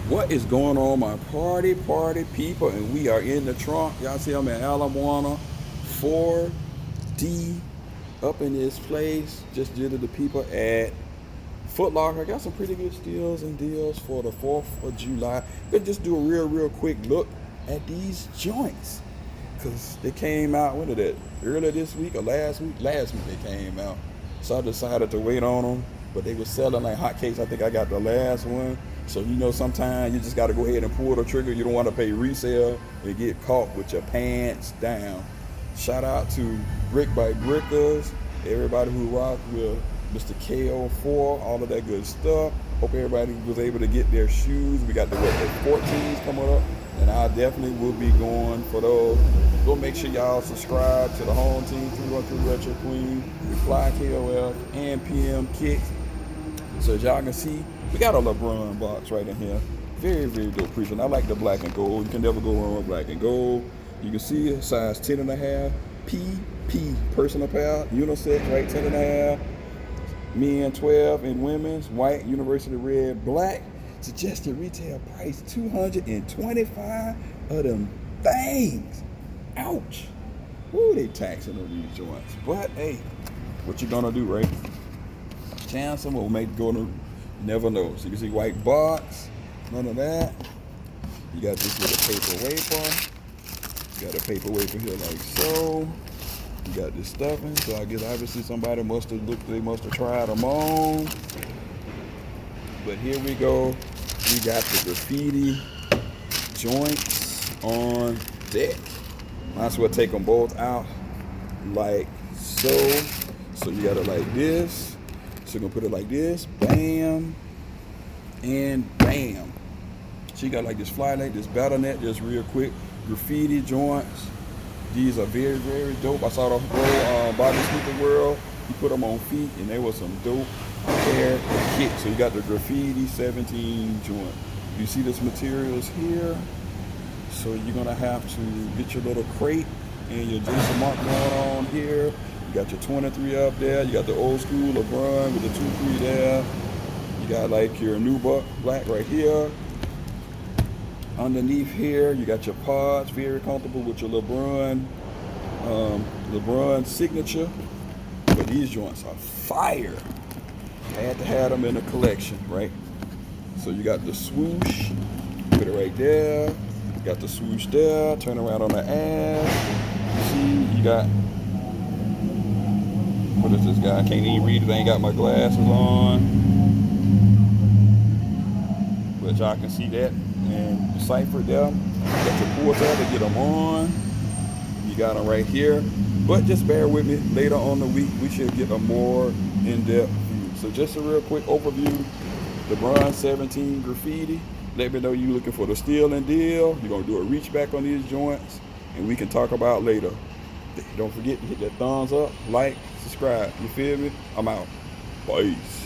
What is going on, my party people? And we are in the trunk. Y'all see I'm in Alabama, 4D up in this place. Just did to the people at Foot Locker. I got some pretty good steals and deals for the 4th of July. But just do a real quick look at these joints. Because they came out, when did it? Earlier this week or last week? Last week they came out. So I decided to wait on them. But they were selling like hotcakes. I think I got the last one. So sometimes you just got to go ahead and pull the trigger. You don't want to pay resale and get caught with your pants down. Shout out to Brick by Brickers, everybody who rocked with Mr. KO4, all of that good stuff. Hope everybody was able to get their shoes. We got the 14s coming up, and I definitely will be going for those. Go make sure y'all subscribe to the home team, 313 Retro Queen, with Fly KOF and PMKICKZ. So as y'all can see, we got a LeBron box right in here. Very dope prison. I like the black and gold. You can never go wrong with black and gold. You can see it, size 10.5, PP, personal pair, unisex, right, 10.5. Men 12 and women's, white, university red, black. Suggested retail price $225 of them things. Ouch. Woo, they taxing on these joints. But hey, what you gonna do, right? Chance them will make go to never know. So you can see white box, none of that. You got this little paper wafer. You got a paper wafer here like so. You got this stuffing. So I guess obviously somebody must have looked, they must have tried them on. But here we go. We got the graffiti joints on deck. Might as well take them both out like so. So you got it like this. So you're gonna put it like this, bam, and bam. So you got like this fly net, this battle net, just real quick. Graffiti joints. These are very dope. I saw the whole Bobby Sneaker World. He put them on feet, and they were some dope pair of kicks. So you got the graffiti 17 joint. You see this materials here. So you're gonna have to get your little crate and your Jason Mark going on here. You got your 23 up there. You got the old school LeBron with the 2-3 there. You got like your new black right here. Underneath here, you got your pods. Very comfortable with your LeBron signature. But these joints are fire. I had to have them in the collection, right? So you got the swoosh. Put it right there. You got the swoosh there. Turn around on the ass. See, you got. What is this guy? I can't even read it. I ain't got my glasses on. But y'all can see that. And decipher them. You got your pull tab to get them on. You got them right here. But just bear with me. Later on the week, we should get a more in-depth view. So just a real quick overview. LeBron 17 graffiti. Let me know you looking for the steal and deal. You're going to do a reach back on these joints. And we can talk about later. Don't forget to hit that thumbs up, like, subscribe. You feel me? I'm out. Peace.